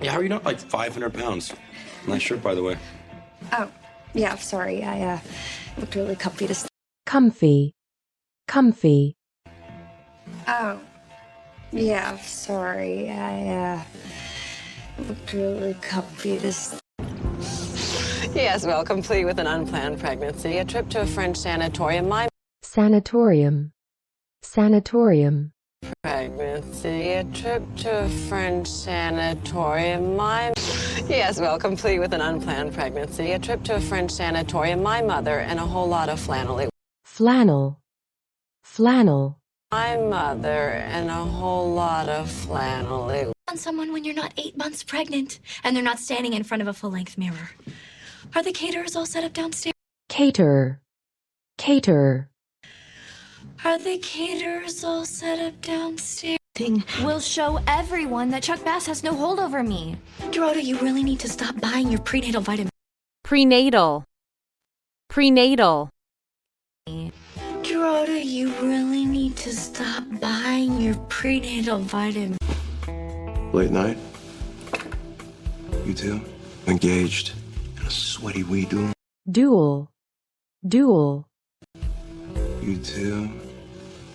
Yeah, how are you not like 500 pounds? Nice shirt, by the way. Oh, yeah, sorry. I looked really comfy to... Comfy. Comfy. Oh, yeah, sorry. I looked really comfy to... Yes, well, complete with an unplanned pregnancy, a trip to a French sanatorium, Sanatorium. Sanatorium. pregnancy, a trip to a French sanatorium, Yes, well, complete with an unplanned pregnancy, a trip to a French sanatorium, my mother, and a whole lot of flannel. Flannel. Flannel. My mother and a whole lot of flannel. On someone when you're not 8 months pregnant and they're not standing in front of a full-length mirror. Are the caterers all set up downstairs? Caterer. Caterer. Are the caterers all set up downstairs? We'll show everyone that Chuck Bass has no hold over me. Dorota, you really need to stop buying your prenatal vitamin. Prenatal. Prenatal. Dorota, you really need to stop buying your prenatal vitamin. Late night? You two? Engaged? In a sweaty we-do? Duel. Duel. You two?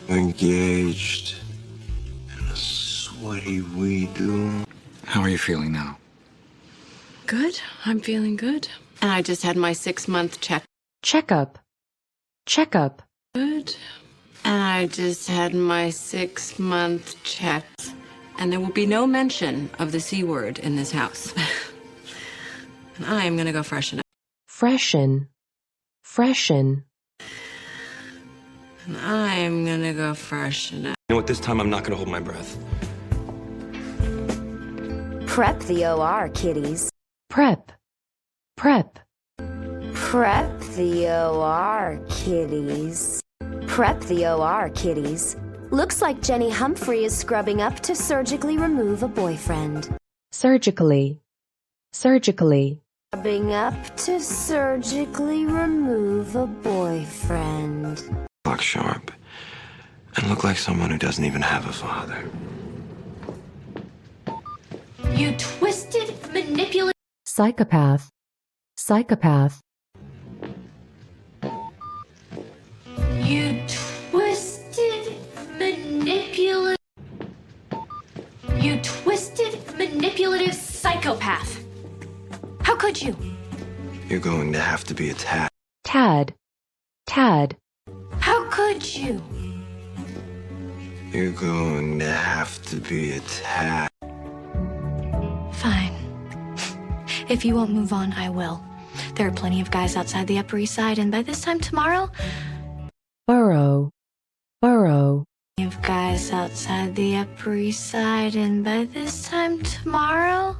Engaged? In a sweaty we-do? How are you feeling now? Good. I'm feeling good. And I just had my 6-month check. Checkup. Checkup. Good. And I just had my 6-month check. And there will be no mention of the C word in this house. And I'm gonna go freshen up. Freshen. Freshen. And I'm gonna go freshen up. You know what? This time I'm not gonna hold my breath. Prep the OR, kiddies. Prep. Prep. Prep the OR, kiddies. Prep the OR, kiddies. Looks like Jenny Humphrey is scrubbing up to surgically remove a boyfriend. Surgically. Surgically. Scrubbing up to surgically remove a boyfriend. Look sharp. And look like someone who doesn't even have a father. You twisted, manipulative... Psychopath. Psychopath. You twisted, manipulative... You twisted, manipulative psychopath. How could you? You're going to have to be a tad. Tad. Tad. How could you? You're going to have to be a tad. Fine. If you won't move on, I will. There are plenty of guys outside the Upper East Side, and by this time tomorrow... Burrow. Burrow. Of guys outside the Upper East Side, and by this time tomorrow...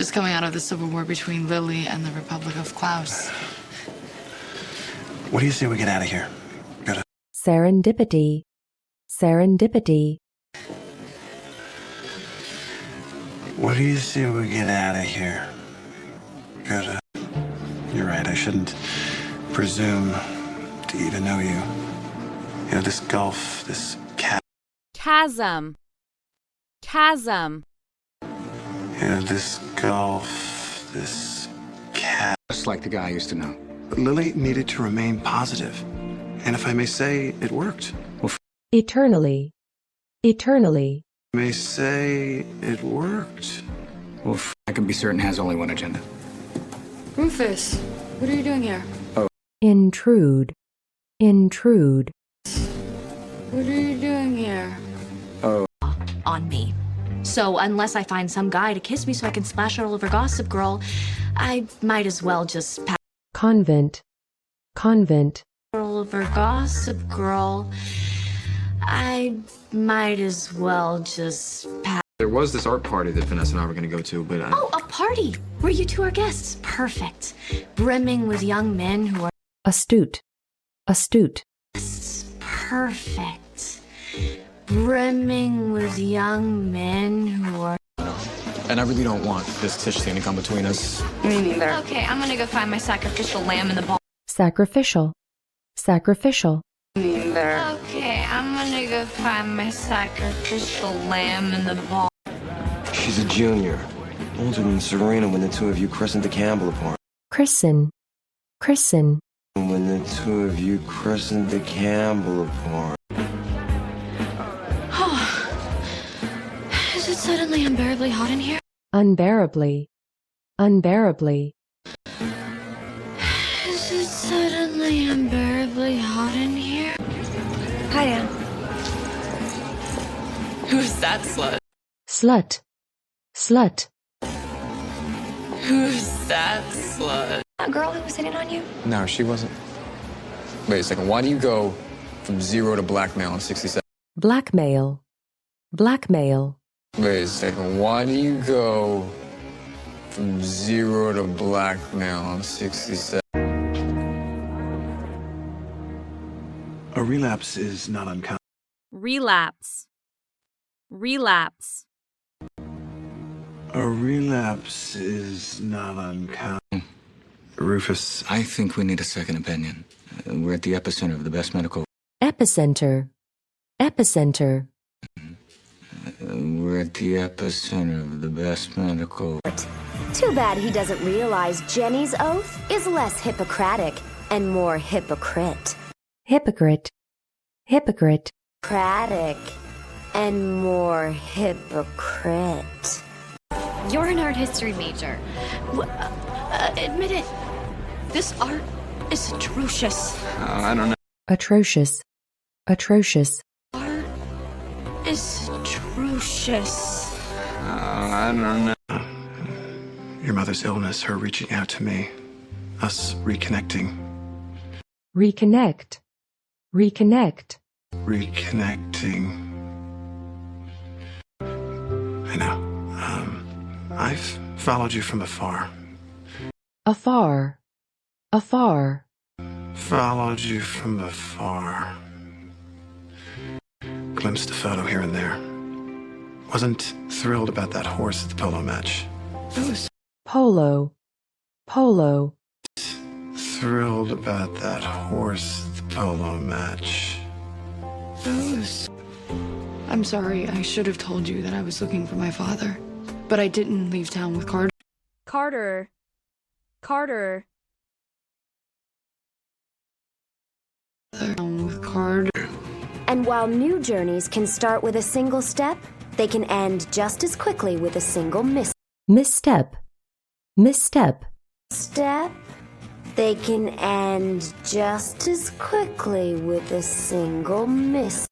Just coming out of the civil war between Lily and the Republic of Klaus. What do you say we get out of here? Serendipity. Serendipity. What do you say we get out of here? You're right, I shouldn't presume to even know you. You know, this gulf, this Chasm. Chasm. You know, this gulf, this Just like the guy I used to know. Lily needed to remain positive. And if I may say, it worked. Eternally. Eternally. I may say it worked. Well, I can be certain has only one agenda. Rufus, what are you doing here? Intrude. Intrude. What are you doing here? On me. So unless I find some guy to kiss me so I can splash all over Gossip Girl, I might as well just Convent. Convent. all over Gossip Girl. I might as well just There was this art party that Vanessa and I were going to go to, but Oh, a party where you two are guests. Perfect. Brimming with young men who are Astute. Astute. perfect. Brimming with young men who are... and I really don't want this Tish thing to come between us. Me neither. Okay, I'm gonna go find my sacrificial lamb in the ball. Sacrificial. Sacrificial. Me neither. Okay, I'm gonna go find my sacrificial lamb in the ball. She's a junior. Older than Serena when the two of you christened the Campbell apart. Christen, christen, When the two of you christened the Campbell apart. Is it suddenly unbearably hot in here? unbearably, unbearably, Is it suddenly unbearably hot in here? Hi, Anne. Who's that slut? slut, slut, Who's that slut? That girl who was hitting on you? No, she wasn't. Wait a second. Why do you go from 0 to blackmail in 60 seconds? blackmail, blackmail, Wait a second. Why do you go from 0 to blackmail in 60 seconds? A relapse is not uncommon. relapse, relapse, A relapse is not uncommon. Rufus, I think we need a second opinion. We're at the epicenter of the best medical. epicenter, epicenter, We're at the epicenter of the best medical. Too bad he doesn't realize Jenny's oath is less Hippocratic and more hypocrite. hypocrite, hypocrite, Cratic and more hypocrite. You're an art history major. Admit it. This art is atrocious. I don't know. atrocious, atrocious, Art is atrocious. I don't know. Your mother's illness, her reaching out to me, us reconnecting. reconnect, reconnect, Reconnecting. I know. I've followed you from afar. afar, afar, Followed you from afar. Glimpsed a photo here and there. Wasn't thrilled about that horse at the polo match. polo, polo, Thrilled about that horse at the polo match. I'm sorry, I should have told you that I was looking for my father. But I didn't leave town with Carter. Carter, Carter, With Carter. And while new journeys can start with a single step, they can end just as quickly with a single misstep, misstep, misstep. They can end just as quickly with a single miss.